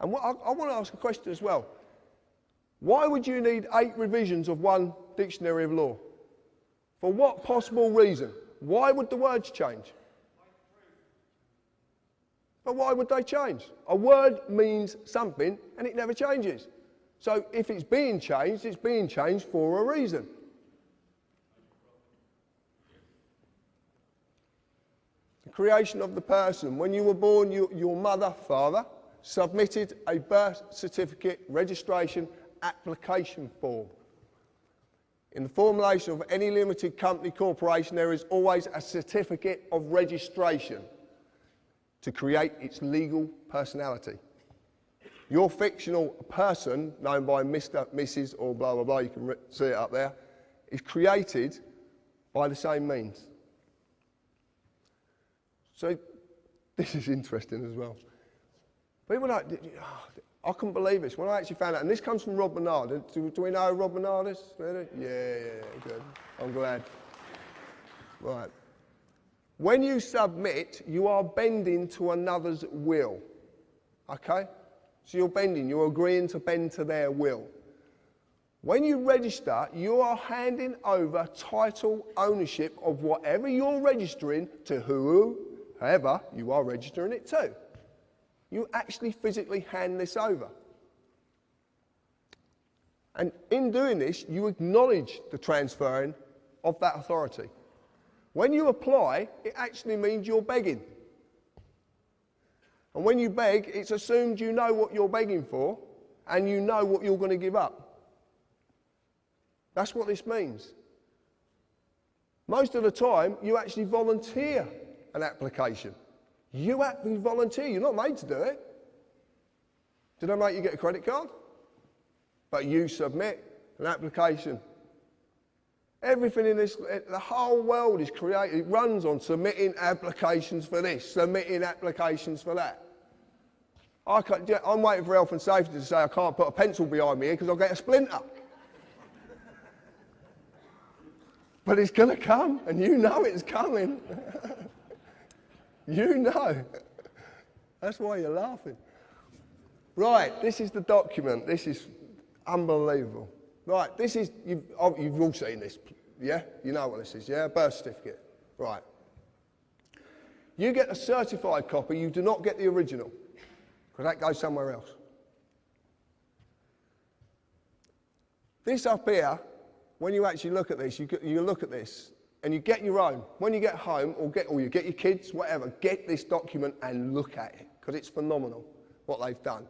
And I want to ask a question as well. Why would you need 8 revisions of one dictionary of law? For what possible reason? Why would the words change? But why would they change? A word means something and it never changes. So if it's being changed for a reason. The creation of the person. When you were born, your mother, father, submitted a birth certificate registration application form. In the formulation of any limited company corporation, there is always a certificate of registration to create its legal personality. Your fictional person, known by Mr., Mrs. or blah, blah, blah, you can see it up there, is created by the same means. So this is interesting as well. People like, I couldn't believe this when I actually found out, and this comes from Rob Bernard. Do we know who Rob Bernard is? Really? Yeah, good. I'm glad. Right. When you submit, you are bending to another's will. Okay? So you're bending, you're agreeing to bend to their will. When you register, you are handing over title ownership of whatever you're registering to whoever you are registering it to. You actually physically hand this over. And in doing this, you acknowledge the transferring of that authority. When you apply, it actually means you're begging. And when you beg, it's assumed you know what you're begging for and you know what you're going to give up. That's what this means. Most of the time, you actually volunteer an application. You actually volunteer. You're not made to do it. Did I make you get a credit card? But you submit an application. Everything in this, the whole world is created. It runs on submitting applications for this, submitting applications for that. I'm waiting for health and safety to say I can't put a pencil behind me here because I'll get a splinter. But it's going to come, and you know it's coming. You know. That's why you're laughing. Right, this is the document. This is unbelievable. Right, this is, you've all seen this, yeah? You know what this is, yeah? Birth certificate. Right. You get a certified copy, you do not get the original, because that goes somewhere else. This up here, when you actually look at this, you look at this, and you get your own. When you get home, or you get your kids, whatever, get this document and look at it, because it's phenomenal what they've done.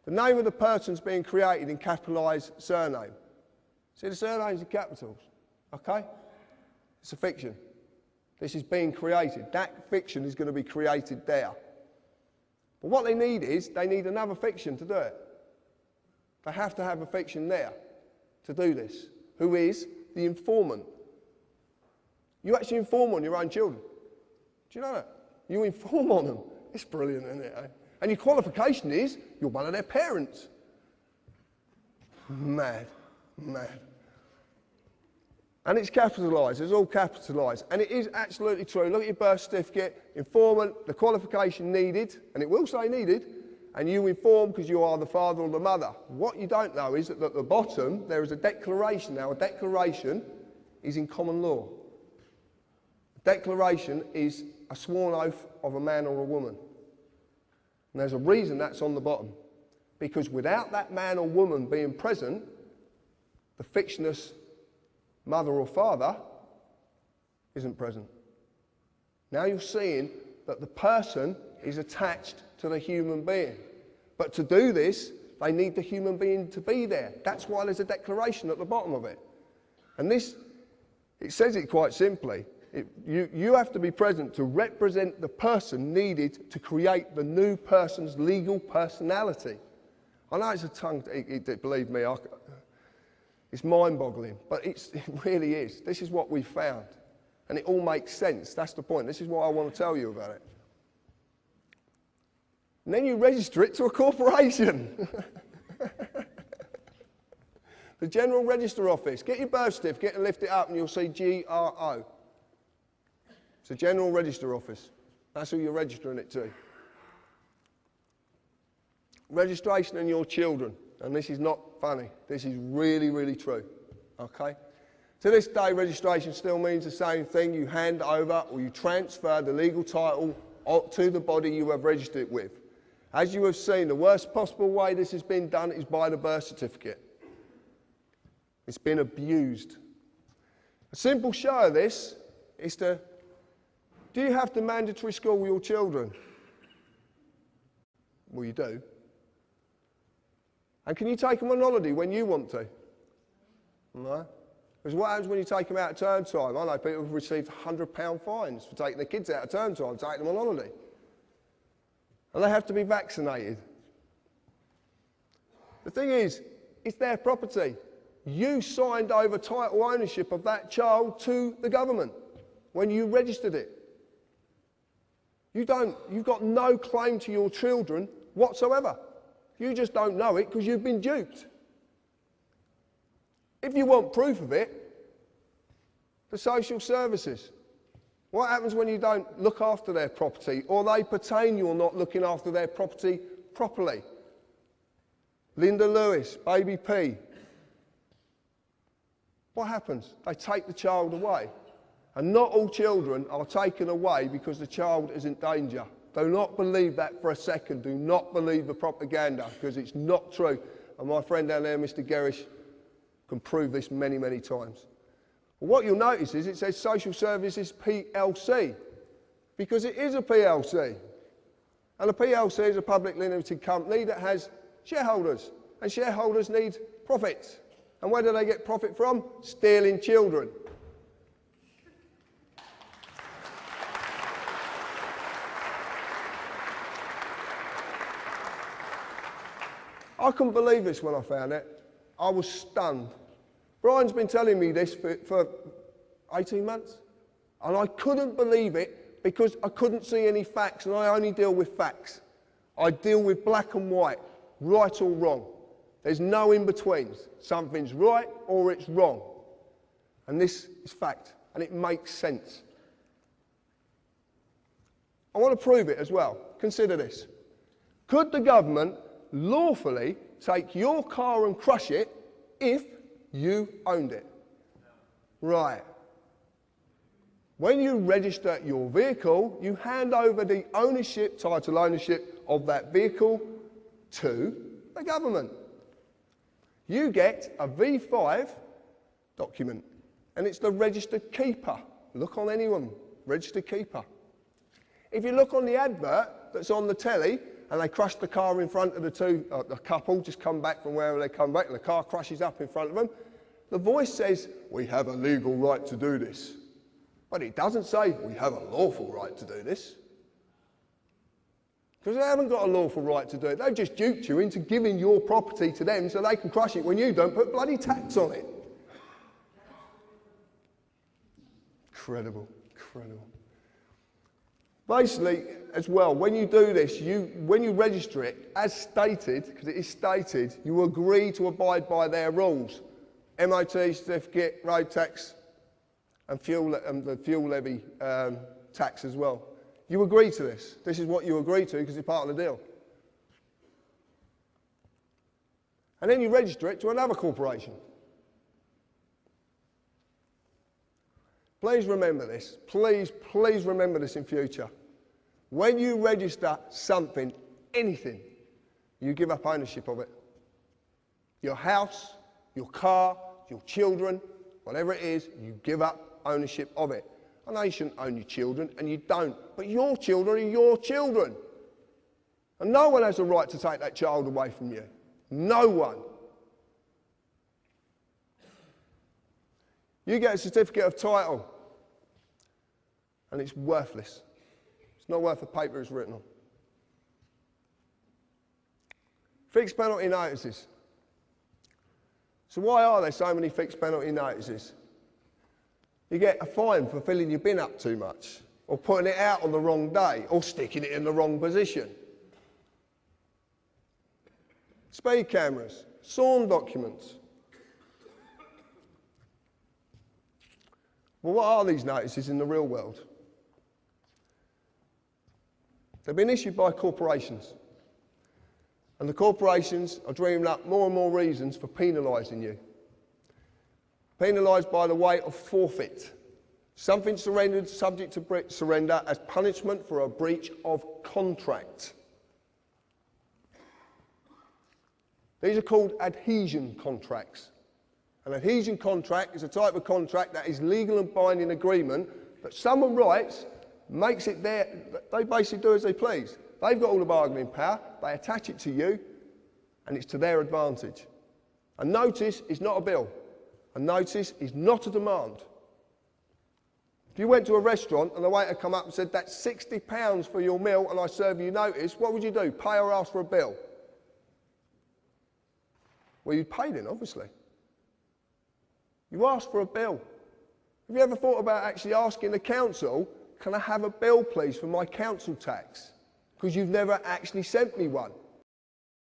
The name of the person's being created in capitalised surname. See the surnames in capitals, okay? It's a fiction. This is being created. That fiction is going to be created there. But what they need is, they need another fiction to do it. They have to have a fiction there to do this, who is the informant. You actually inform on your own children. Do you know that? You inform on them. It's brilliant, isn't it? Eh? And your qualification is, you're one of their parents. Mad. Mad. And it's capitalised, it's all capitalised. And it is absolutely true. Look at your birth certificate, informant, the qualification needed, and it will say needed, and you inform because you are the father or the mother. What you don't know is that at the bottom there is a declaration. Now, a declaration is in common law. A declaration is a sworn oath of a man or a woman. And there's a reason that's on the bottom. Because without that man or woman being present, the fictitious mother or father isn't present. Now you're seeing that the person is attached to the human being. But to do this, they need the human being to be there. That's why there's a declaration at the bottom of it. And this, it says it quite simply. You have to be present to represent the person needed to create the new person's legal personality. I know it's a tongue, believe me, it's mind-boggling, but it really is. This is what we found. And it all makes sense. That's the point. This is what I want to tell you about it. And then you register it to a corporation. The General Register Office. Get your birth certificate and lift it up and you'll see GRO. It's a General Register Office. That's who you're registering it to. registration and your children, and this is not funny, this is really, really true, okay? To this day, registration still means the same thing. You hand over or you transfer the legal title to the body you have registered it with. As you have seen, the worst possible way this has been done is by the birth certificate. It's been abused. A simple show of this is do you have to mandatory school your children? Well, you do. And can you take them on holiday when you want to? No. Because what happens when you take them out at term time? I know people have received £100 fines for taking their kids out at term time, taking them on holiday. And they have to be vaccinated. The thing is, it's their property. You signed over title ownership of that child to the government when you registered it. You've got no claim to your children whatsoever. You just don't know it because you've been duped. If you want proof of it, the social services. What happens when you don't look after their property or they pertain you're not looking after their property properly? Linda Lewis, Baby P. What happens? They take the child away. And not all children are taken away because the child is in danger. Do not believe that for a second. Do not believe the propaganda because it's not true. And my friend down there, Mr. Gerrish, can prove this many, many times. Well, what you'll notice is it says Social Services PLC because it is a PLC. And a PLC is a publicly limited company that has shareholders. And shareholders need profits. And where do they get profit from? Stealing children. I couldn't believe this when I found it. I was stunned. Brian's been telling me this for 18 months. And I couldn't believe it because I couldn't see any facts, and I only deal with facts. I deal with black and white, right or wrong. There's no in-betweens. Something's right or it's wrong. And this is fact, and it makes sense. I want to prove it as well. Consider this. Could the government lawfully take your car and crush it if you owned it? Right. When you register your vehicle, you hand over the ownership, title ownership of that vehicle to the government. You get a V5 document, and it's the registered keeper. Look on anyone, registered keeper. If you look on the advert that's on the telly, and they crush the car in front of the couple, just come back from wherever they come back, and the car crashes up in front of them, the voice says, we have a legal right to do this. But it doesn't say, we have a lawful right to do this. Because they haven't got a lawful right to do it. They've just duped you into giving your property to them so they can crush it when you don't put bloody tax on it. Incredible, incredible. Basically, as well, when you do this, when you register it, as stated, because it is stated, you agree to abide by their rules. MOT certificate, road tax, and the fuel levy tax as well. You agree to this. This is what you agree to because it's part of the deal. And then you register it to another corporation. Please remember this. Please, please remember this in future. When you register something, anything, you give up ownership of it. Your house, your car, your children, whatever it is, you give up ownership of it. I know you shouldn't own your children, and you don't, but your children are your children. And no one has a right to take that child away from you. No one. You get a certificate of title, and it's worthless. It's not worth the paper it's written on. Fixed penalty notices. So why are there so many fixed penalty notices? You get a fine for filling your bin up too much, or putting it out on the wrong day, or sticking it in the wrong position. Speed cameras, sworn documents. Well, what are these notices in the real world? They've been issued by corporations. And the corporations are dreaming up more and more reasons for penalising you. Penalised by the way of forfeit. Something surrendered subject to surrender as punishment for a breach of contract. These are called adhesion contracts. An adhesion contract is a type of contract that is legal and binding agreement that someone writes, makes it their, they basically do as they please. They've got all the bargaining power, they attach it to you, and it's to their advantage. A notice is not a bill. A notice is not a demand. If you went to a restaurant and the waiter come up and said, that's £60 for your meal and I serve you notice, what would you do? Pay or ask for a bill? Well, you'd pay then, obviously. You ask for a bill. Have you ever thought about actually asking the council, can I have a bill please for my council tax? Because you've never actually sent me one.